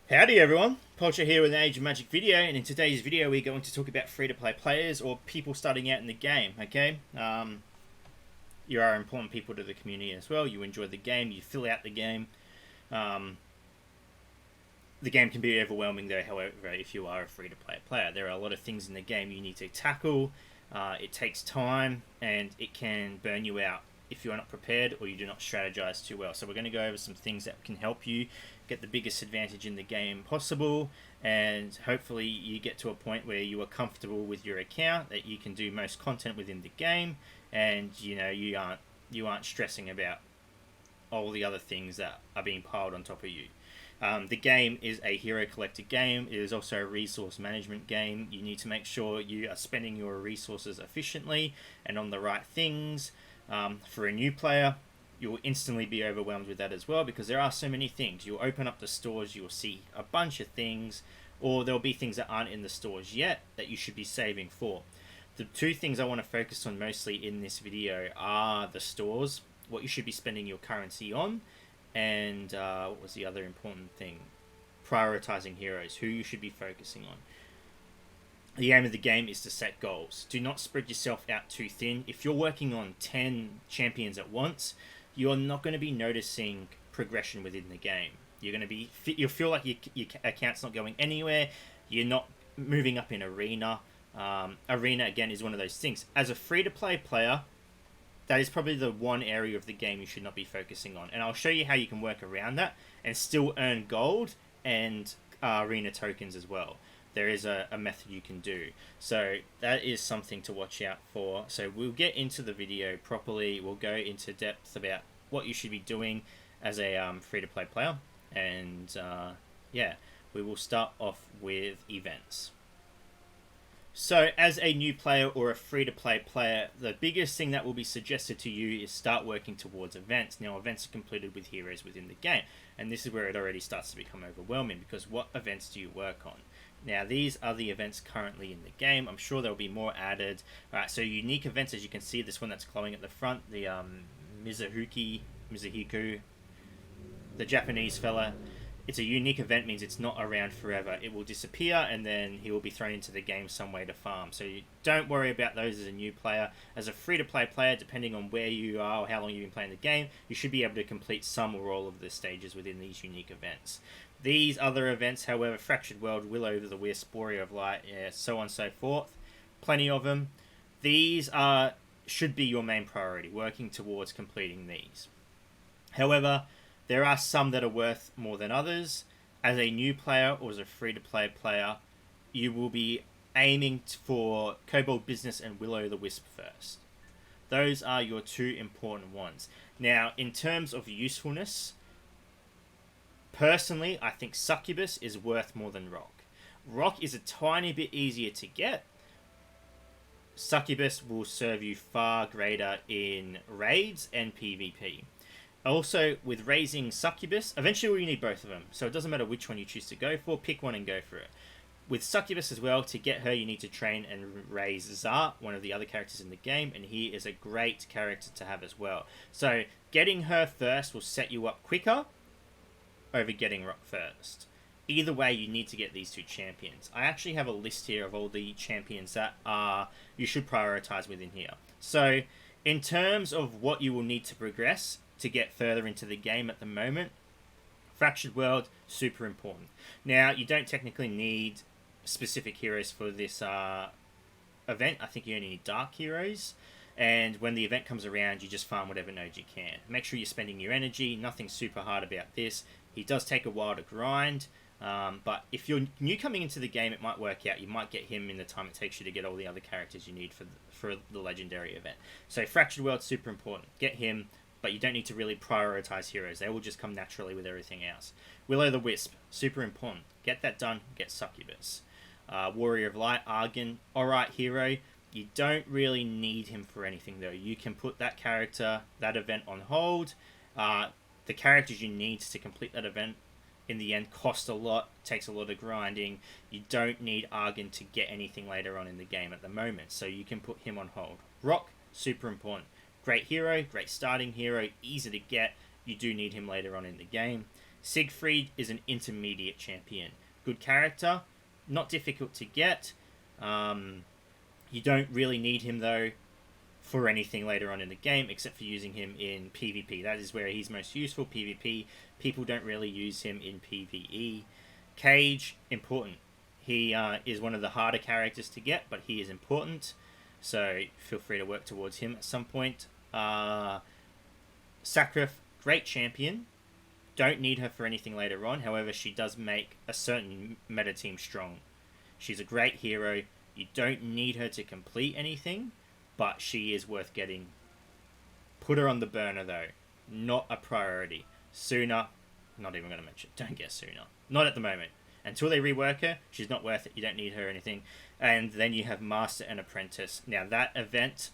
Howdy everyone, Polcher here with an Age of Magic video, and in today's video we're going to talk about free-to-play players or people starting out in the game, okay? You are important people to the community as well, you enjoy the game, you fill out the game. The game can be overwhelming though, however, if you are a free-to-play player. There are a lot of things in the game you need to tackle, it takes time, and it can burn you out if you're not prepared or you do not strategize too well. So we're going to go over some things that can help you get the biggest advantage in the game possible, and hopefully you get to a point where you are comfortable with your account, that you can do most content within the game, and you aren't stressing about all the other things that are being piled on top of you. The game is a hero collector game. It is also a resource management game. You need to make sure you are spending your resources efficiently and on the right things. For a new player, you'll instantly be overwhelmed with that as well, because there are so many things. You'll open up the stores, you'll see a bunch of things, or there'll be things that aren't in the stores yet that you should be saving for. The two things I want to focus on mostly in this video are the stores, what you should be spending your currency on, and what was the other important thing? Prioritizing heroes, who you should be focusing on. The aim of the game is to set goals. Do not spread yourself out too thin. If you're working on 10 champions at once, you're not going to be noticing progression within the game. You'll feel like your account's not going anywhere. You're not moving up in arena. Arena, again, is one of those things. As a free-to-play player, that is probably the one area of the game you should not be focusing on. And I'll show you how you can work around that and still earn gold and arena tokens as well. There is a method you can do. So that is something to watch out for. So we'll get into the video properly. We'll go into depth about what you should be doing as a free-to-play player. And yeah, we will start off with events. So as a new player or a free-to-play player, the biggest thing that will be suggested to you is start working towards events. Now, events are completed with heroes within the game, and this is where it already starts to become overwhelming, because what events do you work on? Now, these are the events currently in the game. I'm sure there'll be more added. Alright, so unique events, as you can see, this one that's glowing at the front, the Mizuhiku, the Japanese fella. It's a unique event, means it's not around forever. It will disappear, and then he will be thrown into the game some way to farm. So you don't worry about those as a new player. As a free-to-play player, depending on where you are or how long you've been playing the game, you should be able to complete some or all of the stages within these unique events. These other events, however, Fractured World, Will-O the Wisp, Warrior of Light, yeah, so on and so forth, plenty of them. These should be your main priority, working towards completing these. However, there are some that are worth more than others. As a new player or as a free-to-play player, you will be aiming for Kobold Business and Will-O the Wisp first. Those are your two important ones. Now, in terms of usefulness, personally, I think Succubus is worth more than Rock. Rock is a tiny bit easier to get. Succubus will serve you far greater in raids and PvP. Also, with raising Succubus, eventually you need both of them, so it doesn't matter which one you choose to go for, pick one and go for it. With Succubus as well, to get her you need to train and raise Zar, one of the other characters in the game, and he is a great character to have as well. So, getting her first will set you up quicker over getting Rock first. Either way, you need to get these two champions. I actually have a list here of all the champions that you should prioritize within here. So, in terms of what you will need to progress to get further into the game at the moment, Fractured World, super important. Now, you don't technically need specific heroes for this event. I think you only need dark heroes. And when the event comes around, you just farm whatever nodes you can. Make sure you're spending your energy. Nothing super hard about this. He does take a while to grind. But if you're new coming into the game, it might work out. You might get him in the time it takes you to get all the other characters you need for the legendary event. So Fractured World, super important. Get him, but you don't need to really prioritize heroes. They will just come naturally with everything else. Will-O the Wisp, super important. Get that done, get Succubus. Warrior of Light, Argon, alright hero. You don't really need him for anything though. You can put that character, that event on hold. The characters you need to complete that event in the end cost a lot, takes a lot of grinding. You don't need Argon to get anything later on in the game at the moment, so you can put him on hold. Rock, super important. Great hero, great starting hero, easy to get. You do need him later on in the game. Siegfried is an intermediate champion. Good character, not difficult to get. You don't really need him though for anything later on in the game, except for using him in PvP. That is where he's most useful. PvP, people don't really use him in PvE. Cage, important. He is one of the harder characters to get, but he is important. So feel free to work towards him at some point. Sakrif, great champion. Don't need her for anything later on. However, she does make a certain meta team strong. She's a great hero. You don't need her to complete anything, but she is worth getting. Put her on the burner though. Not a priority. Sooner, not even going to mention. Don't get Sooner. Not at the moment. Until they rework her, she's not worth it. You don't need her or anything. And then you have Master and Apprentice. Now that event,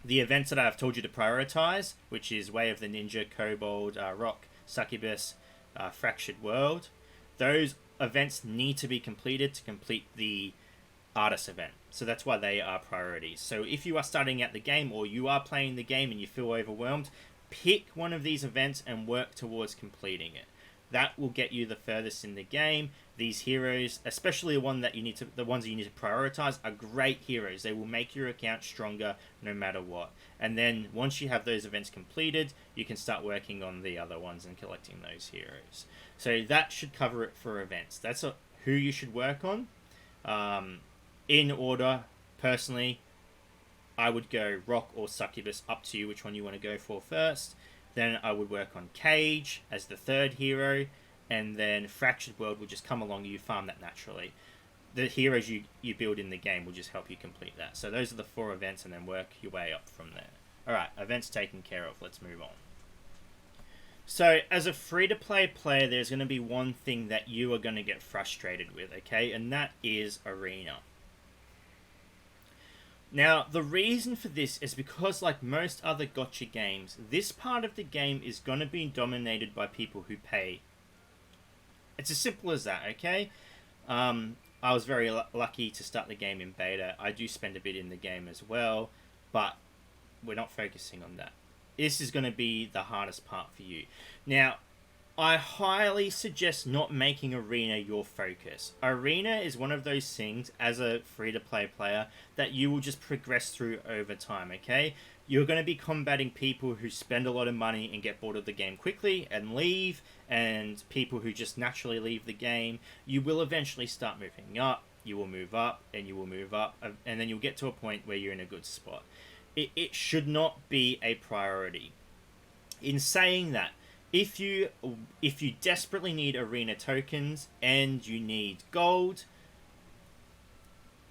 the events that I've told you to prioritize, which is Way of the Ninja, Kobold, Rock, Succubus, Fractured World, those events need to be completed to complete the Artist event. So that's why they are priorities. So if you are starting out the game or you are playing the game and you feel overwhelmed, pick one of these events and work towards completing it. That will get you the furthest in the game. These heroes, especially the ones that you need to prioritize, are great heroes. They will make your account stronger no matter what. And then once you have those events completed, you can start working on the other ones and collecting those heroes. So that should cover it for events. That's who you should work on. In order, personally, I would go Rock or Succubus, up to you which one you want to go for first. Then I would work on Cage as the third hero, and then Fractured World will just come along. You farm that naturally. The heroes you build in the game will just help you complete that. So those are the 4 events, and then work your way up from there. Alright, events taken care of. Let's move on. So, as a free-to-play player, there's going to be one thing that you are going to get frustrated with, okay? And that is Arena. Now, the reason for this is because, like most other gacha games, this part of the game is going to be dominated by people who pay. It's as simple as that, okay? I was very lucky to start the game in beta. I do spend a bit in the game as well, but we're not focusing on that. This is going to be the hardest part for you. Now, I highly suggest not making Arena your focus. Arena is one of those things, as a free-to-play player, that you will just progress through over time, okay? You're going to be combating people who spend a lot of money and get bored of the game quickly and leave, and people who just naturally leave the game. You will eventually start moving up, you will move up, and you will move up, and then you'll get to a point where you're in a good spot. It should not be a priority. In saying that, if you desperately need Arena tokens and you need gold,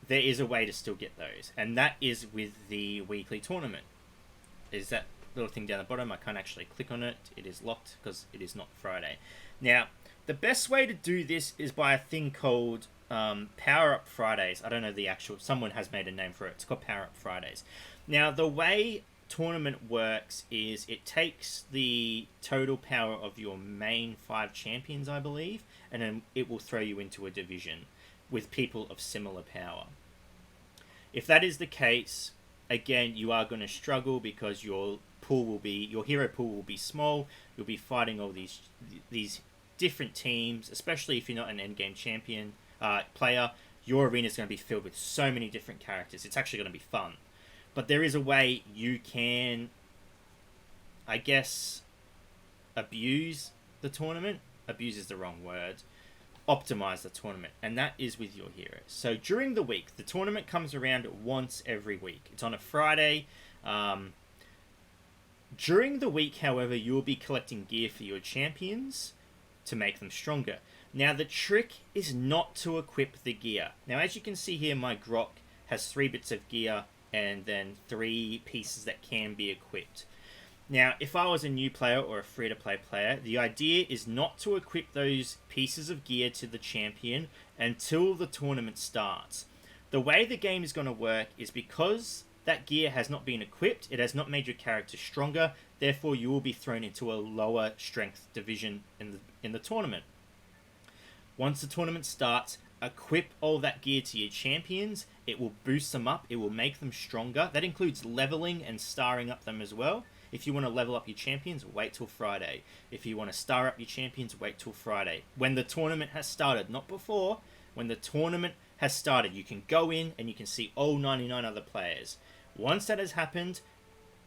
there is a way to still get those, and that is with the weekly tournament. Is that little thing down the bottom? I can't actually click on it. It is locked because it is not Friday. Now, the best way to do this is by a thing called Power Up Fridays. I don't know the actual. Someone has made a name for it. It's called Power Up Fridays. Now, the way tournament works is it takes the total power of your main 5 champions, I believe, and then it will throw you into a division with people of similar power. If that is the case, again, you are going to struggle because your hero pool will be small. You'll be fighting all these different teams, especially if you're not an endgame champion player. Your arena is going to be filled with so many different characters. It's actually going to be fun. But there is a way you can, I guess, abuse the tournament. Abuse is the wrong word. Optimize the tournament. And that is with your heroes. So during the week, the tournament comes around once every week. It's on a Friday. During the week, however, you'll be collecting gear for your champions to make them stronger. Now, the trick is not to equip the gear. Now, as you can see here, my Grok has 3 bits of gear and then 3 pieces that can be equipped. Now, if I was a new player or a free-to-play player, the idea is not to equip those pieces of gear to the champion until the tournament starts. The way the game is going to work is because that gear has not been equipped, it has not made your character stronger, therefore you will be thrown into a lower strength division in the tournament. Once the tournament starts, equip all that gear to your champions. It will boost them up. It will make them stronger. That includes leveling and starring up them as well. If you want to level up your champions, wait till Friday. If you want to star up your champions, wait till Friday. When the tournament has started, not before, when the tournament has started, you can go in and you can see all 99 other players. Once that has happened,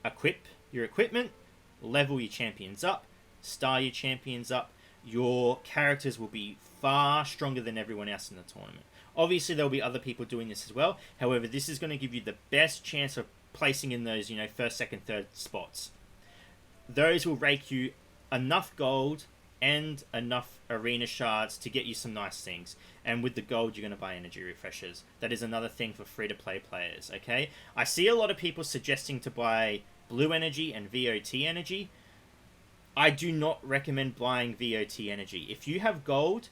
equip your equipment, level your champions up, star your champions up. Your characters will be far stronger than everyone else in the tournament. Obviously, there will be other people doing this as well. However, this is going to give you the best chance of placing in those, first, second, third spots. Those will rake you enough gold and enough arena shards to get you some nice things. And with the gold, you're going to buy energy refreshers. That is another thing for free-to-play players, okay? I see a lot of people suggesting to buy blue energy and VOT energy. I do not recommend buying VOT energy. If you have gold,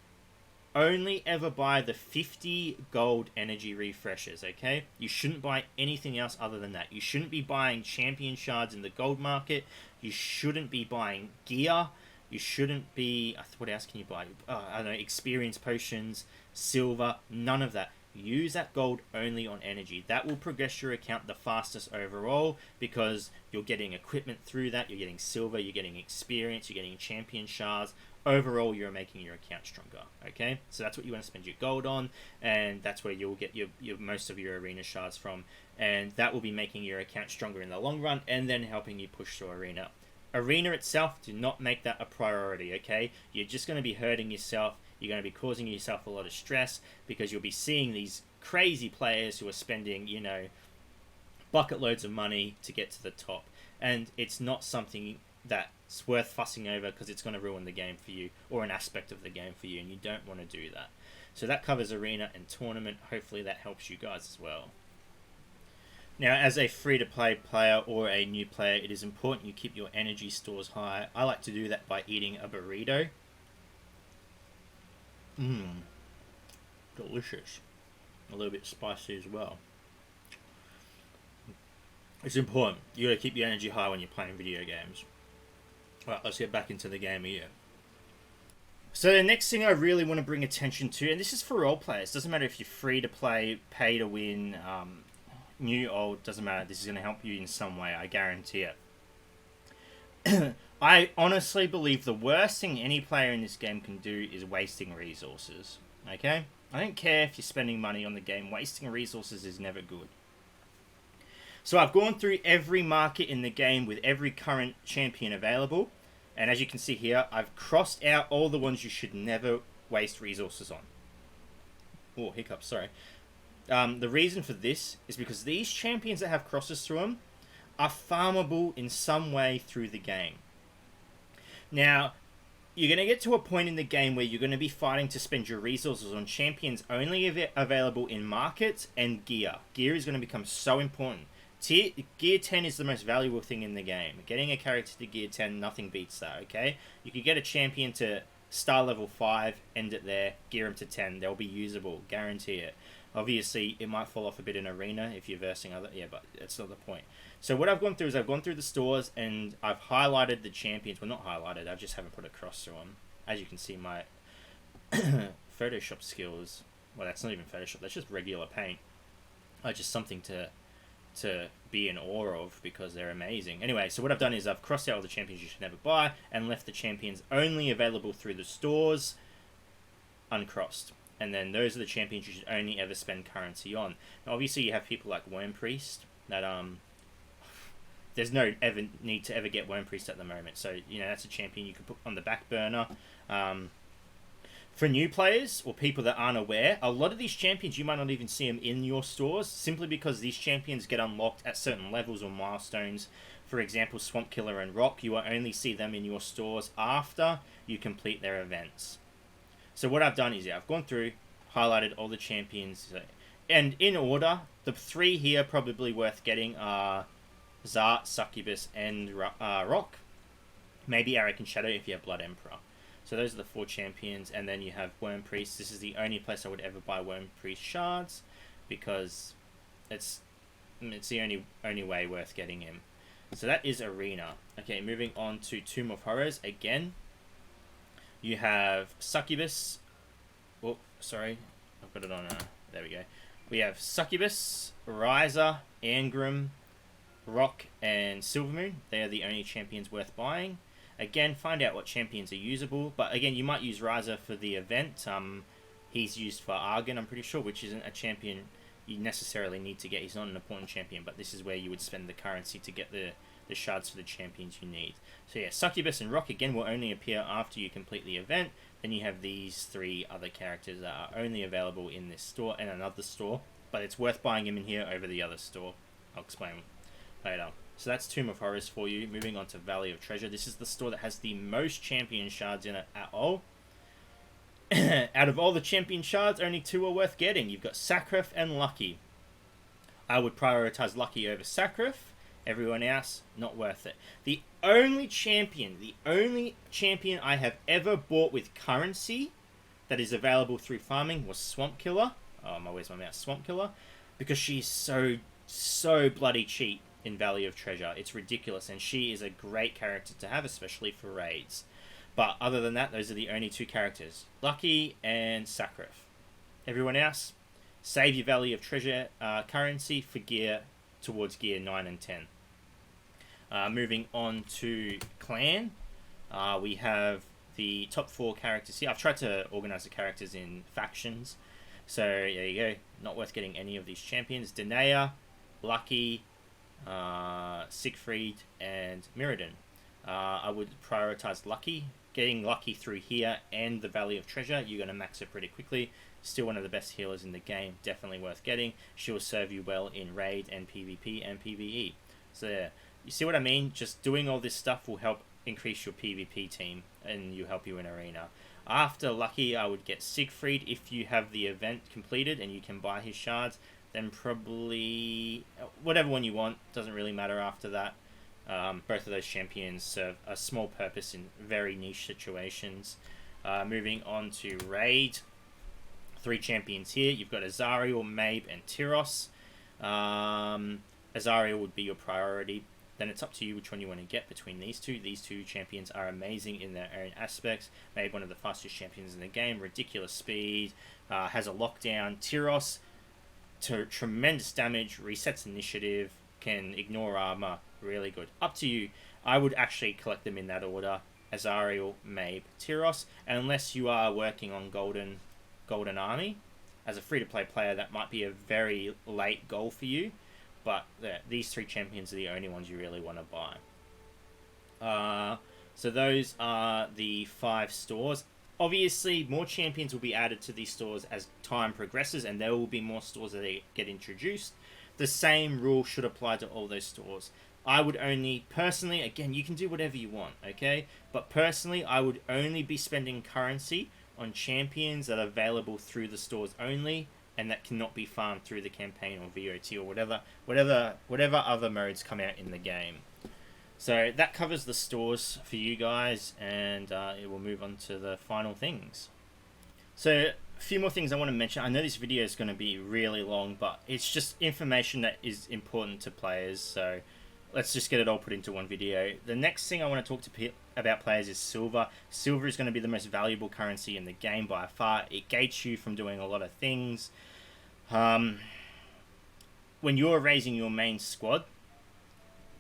only ever buy the 50 gold energy refreshers, okay? You shouldn't buy anything else other than that. You shouldn't be buying champion shards in the gold market. You shouldn't be buying gear. You shouldn't be... What else can you buy? I don't know, experience potions, silver, none of that. Use that gold only on energy. That will progress your account the fastest overall because you're getting equipment through that. You're getting silver, you're getting experience, you're getting champion shards. Overall, you're making your account stronger, okay? So that's what you want to spend your gold on, and that's where you'll get your most of your arena shards from, and that will be making your account stronger in the long run and then helping you push to arena. Arena itself, do not make that a priority, okay? You're just going to be hurting yourself. You're going to be causing yourself a lot of stress because you'll be seeing these crazy players who are spending, bucket loads of money to get to the top. And it's not something that's worth fussing over because it's going to ruin the game for you or an aspect of the game for you, and you don't want to do that. So that covers arena and tournament. Hopefully that helps you guys as well. Now, as a free-to-play player or a new player, it is important you keep your energy stores high. I like to do that by eating a burrito. Delicious. A little bit spicy as well. It's important. You got to keep your energy high when you're playing video games. Alright, let's get back into the game here. So the next thing I really want to bring attention to, and this is for all players, doesn't matter if you're free to play, pay to win, new, old, doesn't matter. This is going to help you in some way, I guarantee it. I honestly believe the worst thing any player in this game can do is wasting resources. Okay? I don't care if you're spending money on the game. Wasting resources is never good. So I've gone through every market in the game with every current champion available. And as you can see here, I've crossed out all the ones you should never waste resources on. Oh, hiccups, sorry. The reason for this is because these champions that have crosses through them are farmable in some way through the game. Now, you're going to get to a point in the game where you're going to be fighting to spend your resources on champions only available in markets and gear. Gear is going to become so important. Gear 10 is the most valuable thing in the game. Getting a character to Gear 10, nothing beats that, okay? You could get a champion to star level 5, end it there, gear them to 10. They'll be usable, guarantee it. Obviously, it might fall off a bit in arena if you're versing other... Yeah, but that's not the point. So what I've gone through is I've gone through the stores and I've highlighted the champions. Well, not highlighted, I just haven't put a cross through them. As you can see, my Photoshop skills... Well, that's not even Photoshop, that's just regular paint. Just something to be in awe of because they're amazing. Anyway, so what I've done is I've crossed out all the champions you should never buy and left the champions only available through the stores uncrossed. And then those are the champions you should only ever spend currency on. Now, obviously, you have people like Worm Priest that there's no ever need to ever get Worm Priest at the moment. So that's a champion you can put on the back burner. For new players or people that aren't aware, a lot of these champions you might not even see them in your stores simply because these champions get unlocked at certain levels or milestones. For example, Swamp Killer and Rock, you will only see them in your stores after you complete their events. So what I've done is I've gone through, highlighted all the champions, and in order, the 3 here probably worth getting are Zart, Succubus, and Rock. Maybe Arik and Shadow if you have Blood Emperor. So those are the 4 champions, and then you have Worm Priest. This is the only place I would ever buy Worm Priest shards, because it's the only way worth getting him. So that is Arena. Okay, moving on to Tomb of Horrors. Again, you have Succubus. Oh, sorry. I've got it on... there we go. We have Succubus, Riser, Angram, Rock and Silvermoon. They are the only champions worth buying. Again, find out what champions are usable. But again, you might use Ryza for the event. He's used for Argon, I'm pretty sure, which isn't a champion you necessarily need to get. He's not an important champion, but this is where you would spend the currency to get the shards for the champions you need. So yeah, Succubus and Rock, again, will only appear after you complete the event. Then you have these 3 other characters that are only available in this store and another store. But it's worth buying him in here over the other store. I'll explain later. So that's Tomb of Horrors for you. Moving on to Valley of Treasure. This is the store that has the most champion shards in it at all. Out of all the champion shards, only 2 are worth getting. You've got Sakrif and Lucky. I would prioritize Lucky over Sakrif. Everyone else, not worth it. The only champion I have ever bought with currency that is available through farming was Swamp Killer. Where's my mouse? Swamp Killer. Because she's so bloody cheap in Valley of Treasure. It's ridiculous, and she is a great character to have, especially for raids. But other than that, those are the only 2 characters. Lucky and Sakrif. Everyone else, save your Valley of Treasure currency for gear towards gear 9 and 10. Moving on to Clan. We have the top 4 characters here. I've tried to organize the characters in factions. So there you go. Not worth getting any of these champions. Danae, Lucky, Siegfried, and Mirrodin. I would prioritize Lucky. Getting Lucky through here and the Valley of Treasure, you're going to max it pretty quickly. Still one of the best healers in the game. Definitely worth getting. She will serve you well in Raid and PvP and PvE. So yeah, you see what I mean? Just doing all this stuff will help increase your PvP team and you help you in Arena. After Lucky, I would get Siegfried if you have the event completed and you can buy his shards. Then probably whatever one you want. Doesn't really matter after that. Both of those champions serve a small purpose in very niche situations. Moving on to Raid. 3 champions here. You've got Azariel, Mabe, and Tyros. Azariel would be your priority. Then it's up to you which one you want to get between these 2. These 2 champions are amazing in their own aspects. Mabe, one of the fastest champions in the game. Ridiculous speed. Has a lockdown. Tyros, tremendous damage. Resets initiative. Can ignore armor. Really good. Up to you. I would actually collect them in that order. Azariel, Mabe, Tyros. And unless you are working on Golden Army, as a free-to-play player, that might be a very late goal for you. But these 3 champions are the only ones you really want to buy. So those are the 5 stores. Obviously, more champions will be added to these stores as time progresses, and there will be more stores that get introduced. The same rule should apply to all those stores. I would only, personally, again, you can do whatever you want, okay? But personally, I would only be spending currency on champions that are available through the stores only, and that cannot be farmed through the campaign or VOT or whatever other modes come out in the game. So that covers the stores for you guys, and it will move on to the final things. So a few more things I want to mention. I know this video is going to be really long, but it's just information that is important to players, so let's just get it all put into one video. The next thing I want to talk about players is silver. Silver is going to be the most valuable currency in the game by far. It gates you from doing a lot of things. When you're raising your main squad,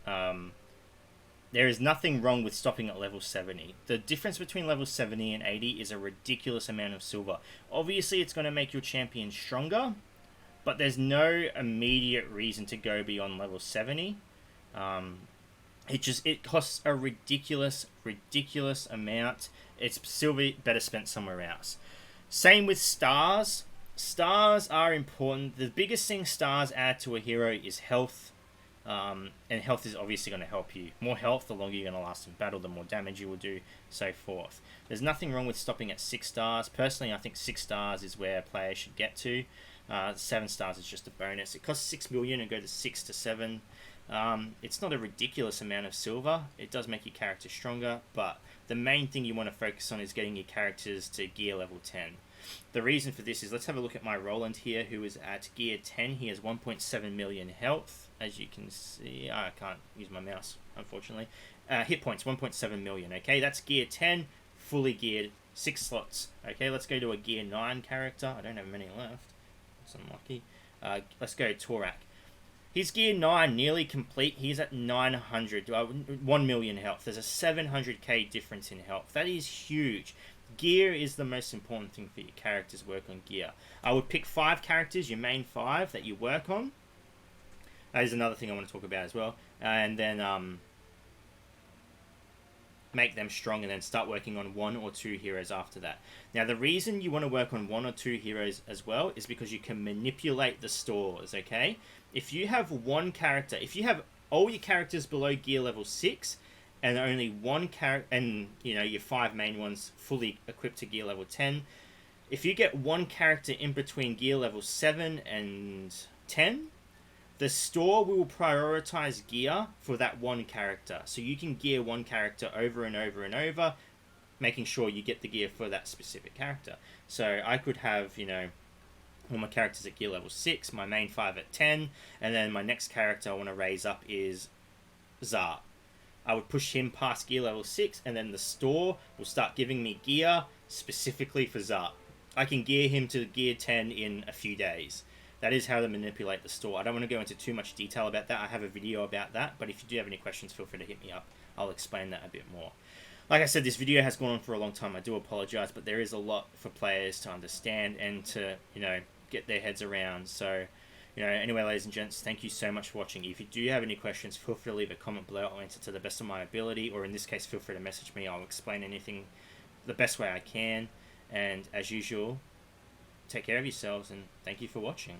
there is nothing wrong with stopping at level 70. The difference between level 70 and 80 is a ridiculous amount of silver. Obviously, it's going to make your champion stronger, but there's no immediate reason to go beyond level 70. It costs a ridiculous amount. It's silver better spent somewhere else. Same with stars. Stars are important. The biggest thing stars add to a hero is health. And health is obviously going to help you. More health, the longer you're going to last in battle, the more damage you will do, so forth. There's nothing wrong with stopping at 6 stars. Personally, I think 6 stars is where a player should get to. 7 stars is just a bonus. It costs 6 million and go to 6 to 7. It's not a ridiculous amount of silver. It does make your character stronger, but the main thing you want to focus on is getting your characters to gear level 10. The reason for this is, let's have a look at my Roland here, who is at gear 10. He has 1.7 million health. As you can see, I can't use my mouse, unfortunately. Hit points, 1.7 million, okay? That's gear 10, fully geared, 6 slots. Okay, let's go to a gear 9 character. I don't have many left. That's unlucky. Let's go Torak. His gear 9 nearly complete. He's at 900, 1 million health. There's a 700k difference in health. That is huge. Gear is the most important thing for your characters. Work on gear. I would pick 5 characters, your main 5 that you work on. That is another thing I want to talk about as well. And then make them strong, and then start working on 1 or 2 heroes after that. Now, the reason you want to work on 1 or 2 heroes as well is because you can manipulate the stores, okay? If you have one character, if you have all your characters below gear level 6, and only one character, and you know, your 5 main ones fully equipped to gear level 10, if you get one character in between gear level 7 and 10, the store will prioritize gear for that one character. So you can gear one character over and over and over, making sure you get the gear for that specific character. So I could have, you know, all my characters at gear level 6, my main 5 at 10, and then my next character I want to raise up is Zart. I would push him past gear level 6, and then the store will start giving me gear specifically for Zart. I can gear him to gear 10 in a few days. That is how to manipulate the store. I don't want to go into too much detail about that. I have a video about that, but if you do have any questions, feel free to hit me up. I'll explain that a bit more. Like I said, this video has gone on for a long time. I do apologize, but there is a lot for players to understand and to, you know, get their heads around. So, you know, anyway, ladies and gents, thank you so much for watching. If you do have any questions, feel free to leave a comment below. I'll answer to the best of my ability, or in this case, feel free to message me. I'll explain anything the best way I can. And as usual, take care of yourselves, and thank you for watching.